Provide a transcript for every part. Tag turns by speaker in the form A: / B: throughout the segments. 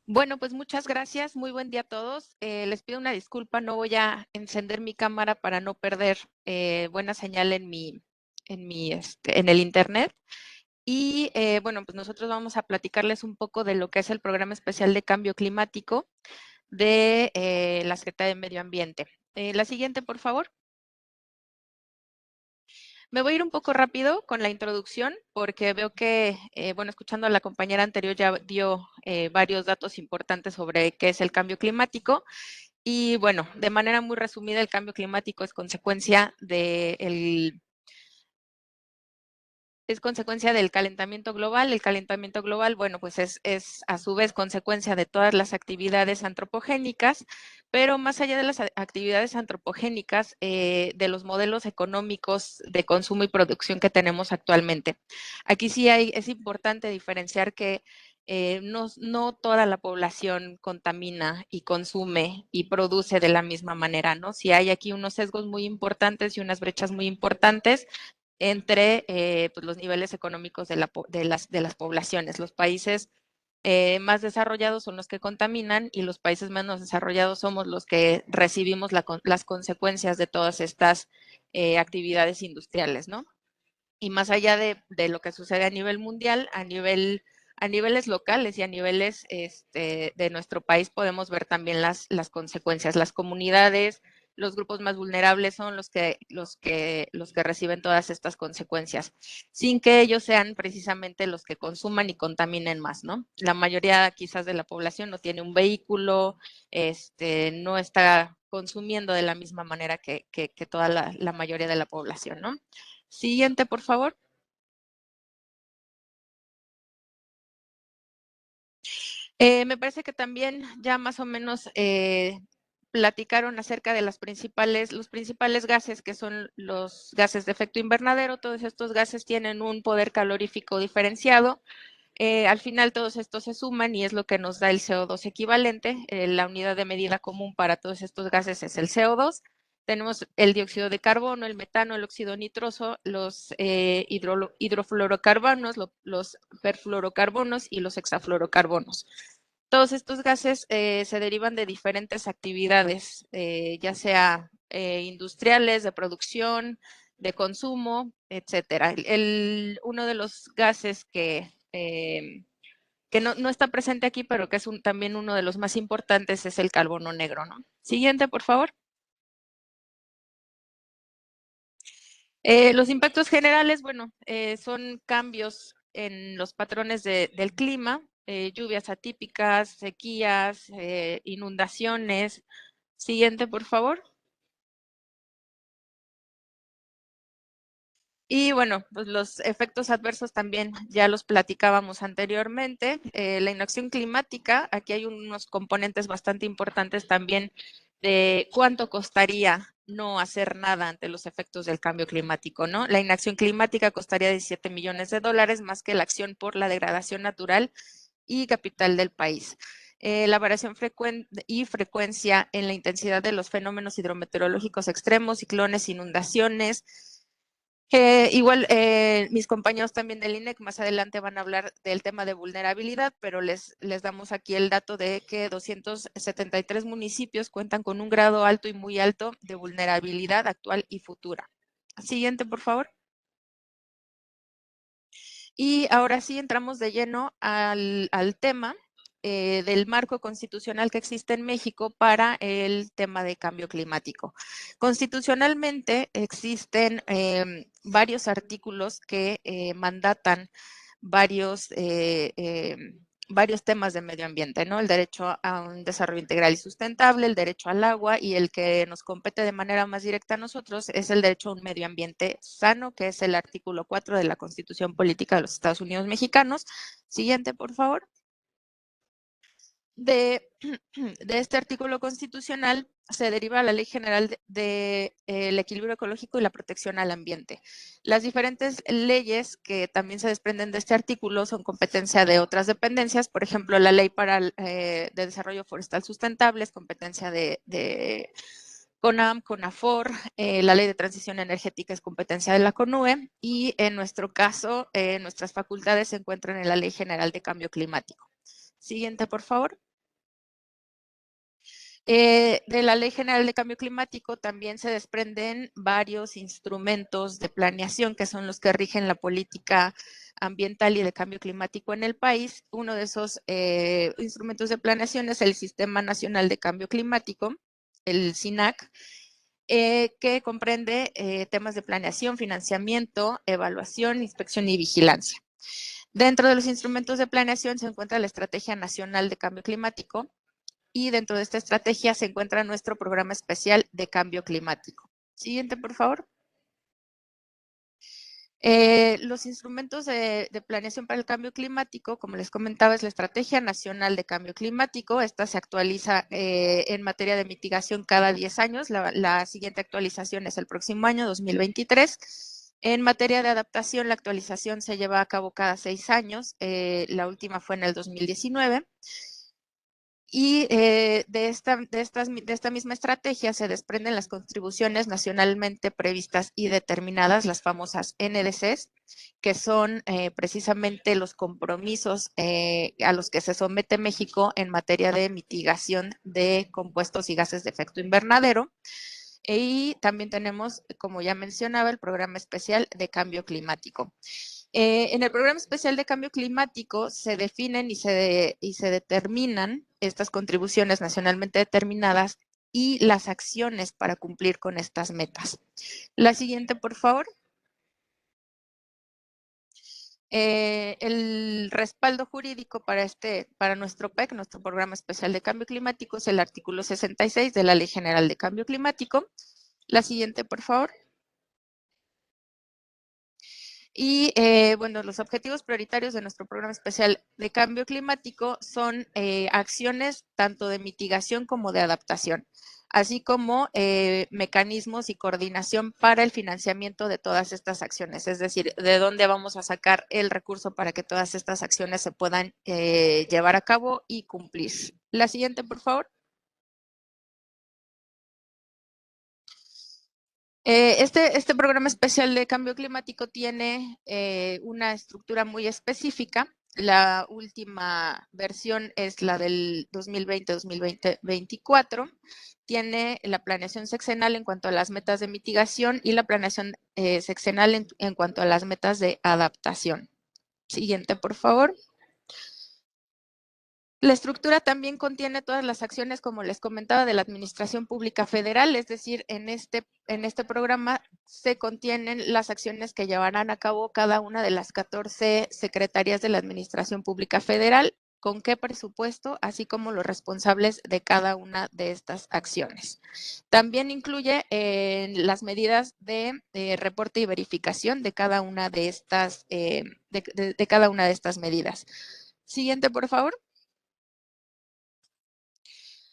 A: Bueno, pues muchas gracias. Muy buen día a todos. Les pido una disculpa, no voy a encender mi cámara para no perder buena señal en el internet. Y bueno, pues nosotros vamos a platicarles un poco de lo que es el Programa Especial de Cambio Climático de la Secretaría de Medio Ambiente. La siguiente, por favor. Me voy a ir un poco rápido con la introducción porque veo que, bueno, escuchando a la compañera anterior ya dio varios datos importantes sobre qué es el cambio climático. Y bueno, de manera muy resumida, el cambio climático es consecuencia del calentamiento global. El calentamiento global, bueno, pues es a su vez consecuencia de todas las actividades antropogénicas, pero más allá de las actividades antropogénicas, de los modelos económicos de consumo y producción que tenemos actualmente. Aquí sí es importante diferenciar que no toda la población contamina y consume y produce de la misma manera, ¿no? Sí hay aquí unos sesgos muy importantes y unas brechas muy importantes entre pues los niveles económicos de las poblaciones. Los países más desarrollados son los que contaminan y los países menos desarrollados somos los que recibimos las consecuencias de todas estas actividades industriales, ¿no? Y más allá de lo que sucede a nivel mundial, a niveles locales y a niveles de nuestro país podemos ver también las consecuencias. Las comunidades, los grupos más vulnerables son los que reciben todas estas consecuencias, sin que ellos sean precisamente los que consuman y contaminen más, ¿no? La mayoría quizás de la población no tiene un vehículo, no está consumiendo de la misma manera que toda la mayoría de la población, ¿no? Siguiente, por favor. Me parece que también ya más o menos platicaron acerca de los principales gases que son los gases de efecto invernadero. Todos estos gases tienen un poder calorífico diferenciado. Al final todos estos se suman y es lo que nos da el CO2 equivalente. La unidad de medida común para todos estos gases es el CO2. Tenemos el dióxido de carbono, el metano, el óxido nitroso, los hidrofluorocarbonos, los perfluorocarbonos y los hexafluorocarbonos. Todos estos gases se derivan de diferentes actividades, ya sea industriales, de producción, de consumo, etcétera. Uno de los gases que no está presente aquí, pero que es también uno de los más importantes, es el carbono negro, ¿no? Siguiente, por favor. Los impactos generales, bueno, son cambios en los patrones del clima, lluvias atípicas, sequías, inundaciones. Siguiente, por favor. Y bueno, pues los efectos adversos también ya los platicábamos anteriormente. La inacción climática, aquí hay unos componentes bastante importantes también de cuánto costaría no hacer nada ante los efectos del cambio climático, ¿no? La inacción climática costaría 17 millones de dólares más que la acción por la degradación natural y capital del país. La variación y frecuencia en la intensidad de los fenómenos hidrometeorológicos extremos, ciclones, inundaciones, igual mis compañeros también del INEC más adelante van a hablar del tema de vulnerabilidad, pero les damos aquí el dato de que 273 municipios cuentan con un grado alto y muy alto de vulnerabilidad actual y futura. Siguiente, por favor. Y ahora sí entramos de lleno al tema del marco constitucional que existe en México para el tema de cambio climático. Constitucionalmente existen varios artículos que mandatan varios varios temas de medio ambiente, ¿no? El derecho a un desarrollo integral y sustentable, el derecho al agua y el que nos compete de manera más directa a nosotros es el derecho a un medio ambiente sano, que es el artículo 4 de la Constitución Política de los Estados Unidos Mexicanos. Siguiente, por favor. De, de este artículo constitucional se deriva la Ley General el Equilibrio Ecológico y la Protección al Ambiente. Las diferentes leyes que también se desprenden de este artículo son competencia de otras dependencias, por ejemplo, la Ley de Desarrollo Forestal Sustentable es competencia de CONAM, CONAFOR, la Ley de Transición Energética es competencia de la CONUE y en nuestro caso, nuestras facultades se encuentran en la Ley General de Cambio Climático. Siguiente, por favor. De la Ley General de Cambio Climático también se desprenden varios instrumentos de planeación que son los que rigen la política ambiental y de cambio climático en el país. Uno de esos instrumentos de planeación es el Sistema Nacional de Cambio Climático, el SINAC, que comprende temas de planeación, financiamiento, evaluación, inspección y vigilancia. Dentro de los instrumentos de planeación se encuentra la Estrategia Nacional de Cambio Climático, y dentro de esta estrategia se encuentra nuestro programa especial de cambio climático. Siguiente, por favor. Los instrumentos de planeación para el cambio climático, como les comentaba, es la Estrategia Nacional de Cambio Climático. Esta se actualiza en materia de mitigación cada 10 años. La siguiente actualización es el próximo año, 2023. En materia de adaptación, la actualización se lleva a cabo cada 6 años. La última fue en el 2019. Y de esta misma estrategia se desprenden las contribuciones nacionalmente previstas y determinadas, las famosas NDCs, que son precisamente los compromisos a los que se somete México en materia de mitigación de compuestos y gases de efecto invernadero. Y también tenemos, como ya mencionaba, el Programa Especial de Cambio Climático. En el Programa Especial de Cambio Climático se definen y se determinan estas contribuciones nacionalmente determinadas y las acciones para cumplir con estas metas. La siguiente, por favor. El respaldo jurídico para nuestro PEC, nuestro Programa Especial de Cambio Climático, es el artículo 66 de la Ley General de Cambio Climático. La siguiente, por favor. Y bueno, los objetivos prioritarios de nuestro programa especial de cambio climático son acciones tanto de mitigación como de adaptación, así como mecanismos y coordinación para el financiamiento de todas estas acciones, es decir, de dónde vamos a sacar el recurso para que todas estas acciones se puedan llevar a cabo y cumplir. La siguiente, por favor. Este programa especial de cambio climático tiene una estructura muy específica. La última versión es la del 2020-2024. Tiene la planeación sexenal en cuanto a las metas de mitigación y la planeación sexenal en cuanto a las metas de adaptación. Siguiente, por favor. La estructura también contiene todas las acciones, como les comentaba, de la Administración Pública Federal, es decir, en este programa se contienen las acciones que llevarán a cabo cada una de las 14 secretarías de la Administración Pública Federal, con qué presupuesto, así como los responsables de cada una de estas acciones. También incluye las medidas de reporte y verificación de cada una de estas, de cada una de estas medidas. Siguiente, por favor.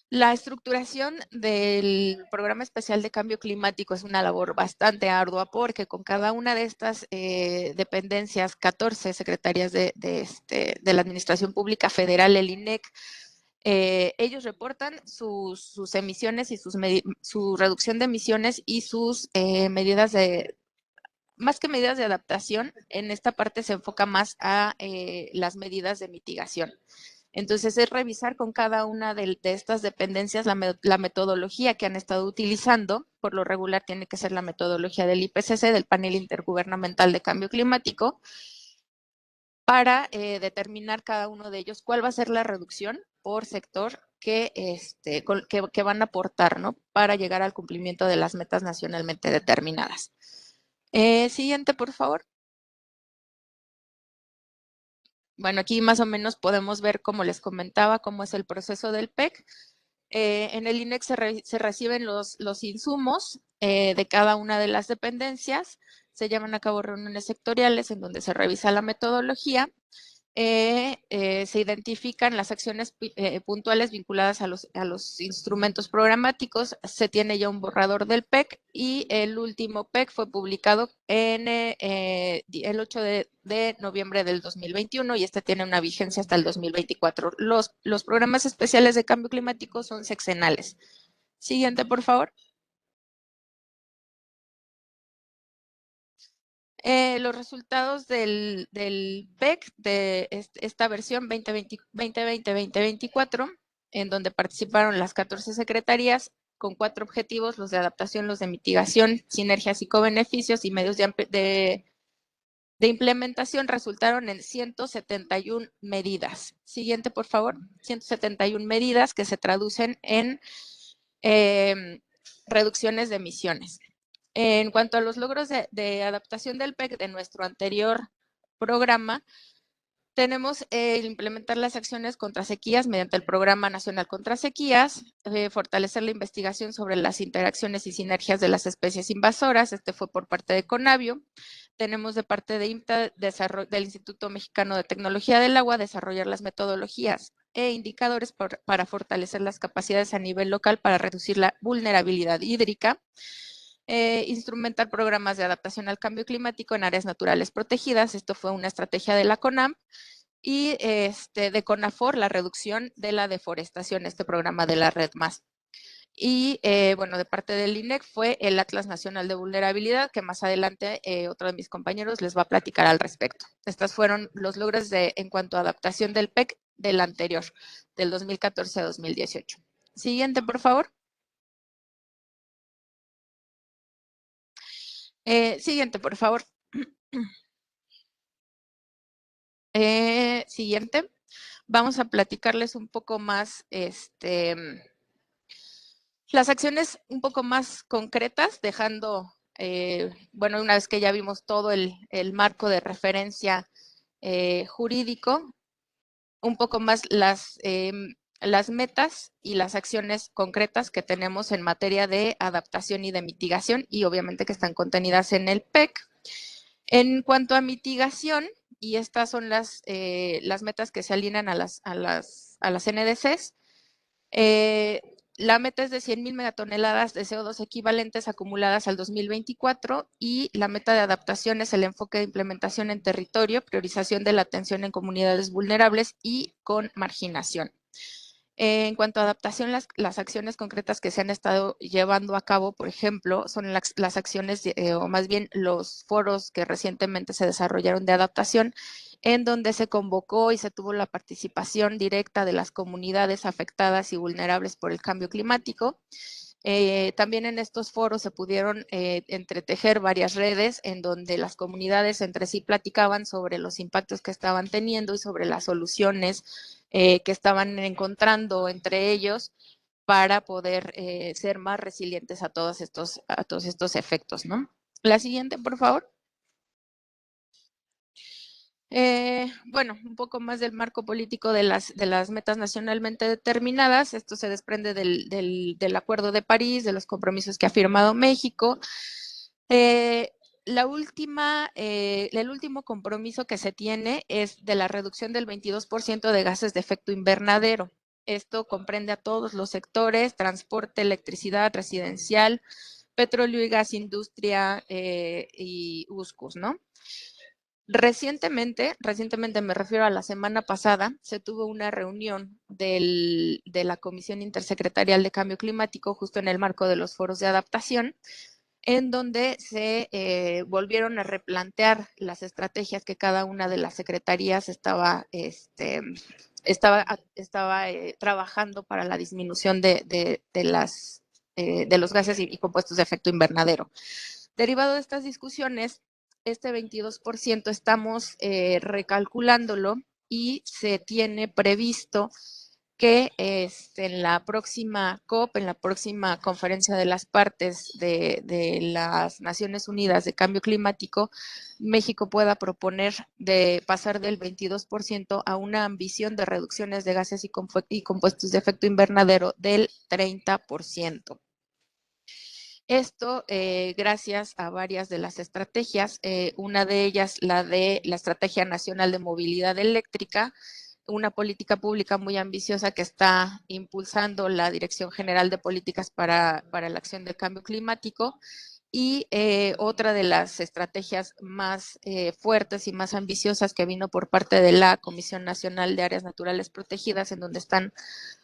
A: La estructuración del Programa Especial de Cambio Climático es una labor bastante ardua porque con cada una de estas dependencias, 14 secretarías de la Administración Pública Federal, el INEC, ellos reportan sus emisiones y su reducción de emisiones y sus medidas más que medidas de adaptación, en esta parte se enfoca más a las medidas de mitigación. Entonces, es revisar con cada una de estas dependencias la metodología que han estado utilizando. Por lo regular, tiene que ser la metodología del IPCC, del Panel Intergubernamental de Cambio Climático, para determinar cada uno de ellos cuál va a ser la reducción por sector que van a aportar, ¿no? Para llegar al cumplimiento de las metas nacionalmente determinadas. Siguiente, por favor. Bueno, aquí más o menos podemos ver, como les comentaba, cómo es el proceso del PEC. En el INEC se reciben los insumos de cada una de las dependencias, se llevan a cabo reuniones sectoriales en donde se revisa la metodología se identifican las acciones puntuales vinculadas a los instrumentos programáticos, se tiene ya un borrador del PEC y el último PEC fue publicado en el 8 de noviembre del 2021 y este tiene una vigencia hasta el 2024. Los programas especiales de cambio climático son sexenales. Siguiente, por favor. Los resultados del PEC de esta versión 2020-2024, en donde participaron las 14 secretarías con 4 objetivos, los de adaptación, los de mitigación, sinergias y cobeneficios y medios de implementación, resultaron en 171 medidas. Siguiente, por favor. 171 medidas que se traducen en reducciones de emisiones. En cuanto a los logros de adaptación del PEC de nuestro anterior programa, tenemos implementar las acciones contra sequías mediante el Programa Nacional contra Sequías, fortalecer la investigación sobre las interacciones y sinergias de las especies invasoras, este fue por parte de Conavio. Tenemos de parte de IMTA, del Instituto Mexicano de Tecnología del Agua, desarrollar las metodologías e indicadores para fortalecer las capacidades a nivel local para reducir la vulnerabilidad hídrica. Instrumentar programas de adaptación al cambio climático en áreas naturales protegidas. Esto fue una estrategia de la CONAM y de CONAFOR, la reducción de la deforestación, este programa de la Red Más. Y bueno, de parte del INEC fue el Atlas Nacional de Vulnerabilidad, que más adelante otro de mis compañeros les va a platicar al respecto. Estos fueron los logros en cuanto a adaptación del PEC del anterior, del 2014 a 2018. Siguiente, por favor. Siguiente, por favor. Siguiente. Vamos a platicarles un poco más, las acciones un poco más concretas, dejando, bueno, una vez que ya vimos todo el marco de referencia jurídico, un poco más las metas y las acciones concretas que tenemos en materia de adaptación y de mitigación y obviamente que están contenidas en el PEC. En cuanto a mitigación, y estas son las metas que se alinean a las NDCs, la meta es de 100,000 megatoneladas de CO2 equivalentes acumuladas al 2024 y la meta de adaptación es el enfoque de implementación en territorio, priorización de la atención en comunidades vulnerables y con marginación. En cuanto a adaptación, las acciones concretas que se han estado llevando a cabo, por ejemplo, son las acciones, o más bien los foros que recientemente se desarrollaron de adaptación, en donde se convocó y se tuvo la participación directa de las comunidades afectadas y vulnerables por el cambio climático. También en estos foros se pudieron entretejer varias redes en donde las comunidades entre sí platicaban sobre los impactos que estaban teniendo y sobre las soluciones que estaban encontrando entre ellos para poder ser más resilientes a todos estos efectos, ¿no? La siguiente, por favor. Bueno, un poco más del marco político de las metas nacionalmente determinadas. Esto se desprende del Acuerdo de París, de los compromisos que ha firmado México. El último compromiso que se tiene es de la reducción del 22% de gases de efecto invernadero. Esto comprende a todos los sectores: transporte, electricidad, residencial, petróleo y gas, industria y USCUS, ¿no? Recientemente, me refiero a la semana pasada, se tuvo una reunión de la Comisión Intersecretarial de Cambio Climático justo en el marco de los foros de adaptación, en donde se volvieron a replantear las estrategias que cada una de las secretarías estaba trabajando para la disminución de los gases y compuestos de efecto invernadero. Derivado de estas discusiones, este 22% estamos recalculándolo y se tiene previsto que en la próxima COP, en la próxima conferencia de las partes de las Naciones Unidas de Cambio Climático, México pueda proponer de pasar del 22% a una ambición de reducciones de gases y compuestos de efecto invernadero del 30%. Esto gracias a varias de las estrategias, una de ellas la de la Estrategia Nacional de Movilidad Eléctrica, una política pública muy ambiciosa que está impulsando la Dirección General de Políticas para la Acción del Cambio Climático. Y otra de las estrategias más fuertes y más ambiciosas que vino por parte de la Comisión Nacional de Áreas Naturales Protegidas, en donde están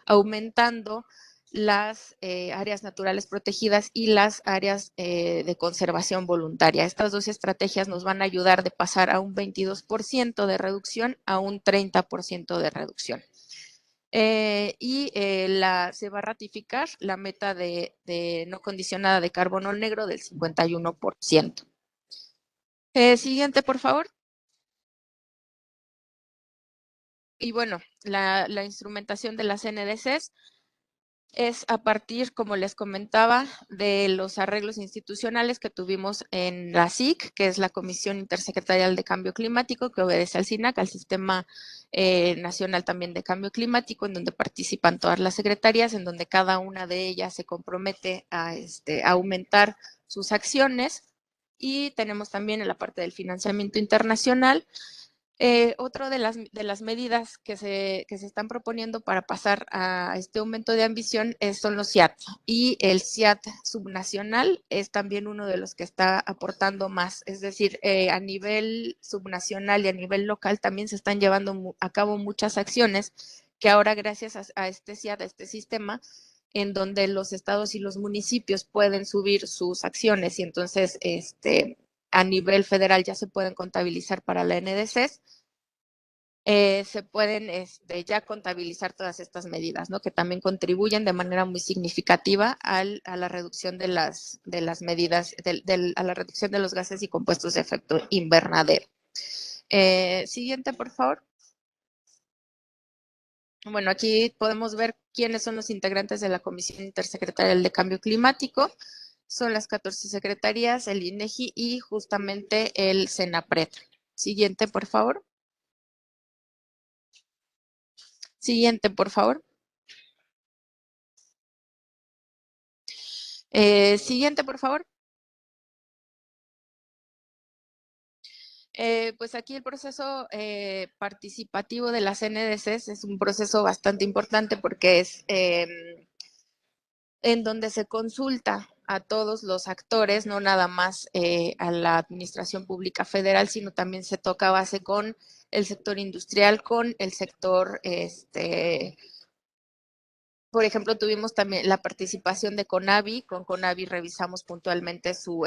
A: aumentando las áreas naturales protegidas y las áreas de conservación voluntaria. Estas dos estrategias nos van a ayudar de pasar a un 22% de reducción a un 30% de reducción. Se va a ratificar la meta de no condicionada de carbono negro del 51%. Siguiente, por favor. Y bueno, la instrumentación de las NDCs es a partir, como les comentaba, de los arreglos institucionales que tuvimos en la SIC, que es la Comisión Intersecretarial de Cambio Climático, que obedece al SINAC, al Sistema Nacional también de Cambio Climático, en donde participan todas las secretarías, en donde cada una de ellas se compromete a aumentar sus acciones. Y tenemos también en la parte del financiamiento internacional, otro de las medidas que se están proponiendo para pasar a este aumento de ambición son los CIAT. Y el CIAT subnacional es también uno de los que está aportando más. Es decir, a nivel subnacional y a nivel local también se están llevando a cabo muchas acciones que ahora gracias a este CIAT, a este sistema, en donde los estados y los municipios pueden subir sus acciones y entonces a nivel federal ya se pueden contabilizar para la NDC. Se pueden ya contabilizar todas estas medidas, ¿no? Que también contribuyen de manera muy significativa a la reducción de las medidas, a la reducción de los gases y compuestos de efecto invernadero. Siguiente, por favor. Bueno, aquí podemos ver quiénes son los integrantes de la Comisión Intersecretarial de Cambio Climático. Son las 14 secretarías, el INEGI y justamente el SENAPRED. Siguiente, por favor. Siguiente, por favor. Siguiente, por favor. Pues aquí el proceso participativo de las NDCs es un proceso bastante importante porque es en donde se consulta a todos los actores, no nada más a la Administración Pública Federal, sino también se toca base con el sector industrial, con el sector, por ejemplo, tuvimos también la participación de CONAVI. Con CONAVI revisamos puntualmente su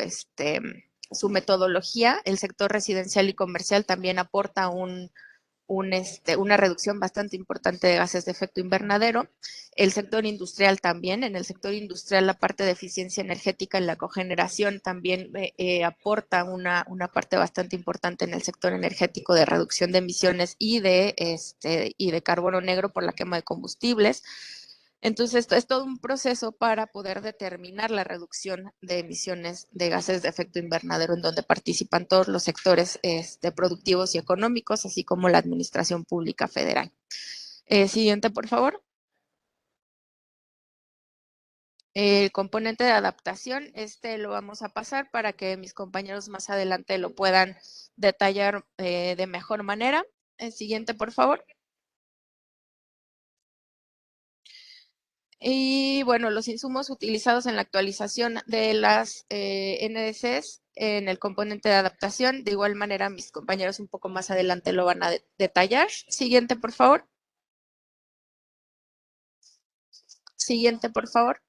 A: metodología. El sector residencial y comercial también aporta una reducción bastante importante de gases de efecto invernadero. El sector industrial también. En el sector industrial, la parte de eficiencia energética en la cogeneración también aporta una parte bastante importante en el sector energético de reducción de emisiones y de carbono negro por la quema de combustibles. Entonces, esto es todo un proceso para poder determinar la reducción de emisiones de gases de efecto invernadero, en donde participan todos los sectores productivos y económicos, así como la Administración Pública Federal. Siguiente, por favor. El componente de adaptación, lo vamos a pasar para que mis compañeros más adelante lo puedan detallar de mejor manera. Siguiente, por favor. Y bueno, los insumos utilizados en la actualización de las NDCs en el componente de adaptación, de igual manera mis compañeros un poco más adelante lo van a detallar. Siguiente, por favor. Siguiente, por favor.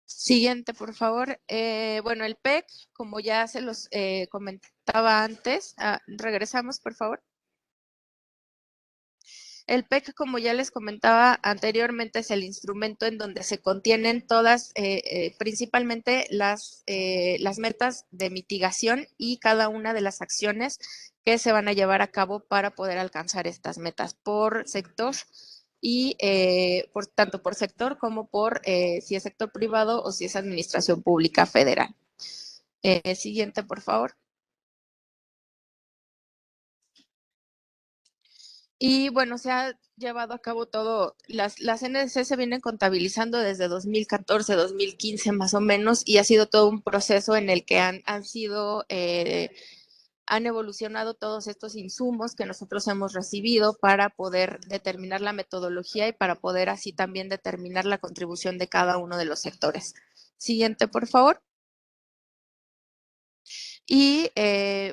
A: Siguiente, por favor. Bueno, el PEC, como ya se los comentaba antes, regresamos, por favor. El PEC, como ya les comentaba anteriormente, es el instrumento en donde se contienen todas, principalmente las metas de mitigación y cada una de las acciones que se van a llevar a cabo para poder alcanzar estas metas por sector y tanto por sector como por si es sector privado o si es administración pública federal. Siguiente, por favor. Y bueno, se ha llevado a cabo todo, las NDC se vienen contabilizando desde 2014, 2015 más o menos, y ha sido todo un proceso en el que han evolucionado todos estos insumos que nosotros hemos recibido para poder determinar la metodología y para poder así también determinar la contribución de cada uno de los sectores. Siguiente, por favor. Y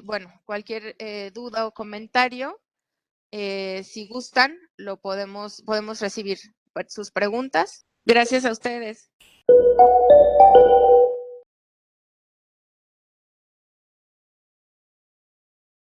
A: bueno, cualquier duda o comentario, si gustan, podemos recibir sus preguntas. Gracias a ustedes.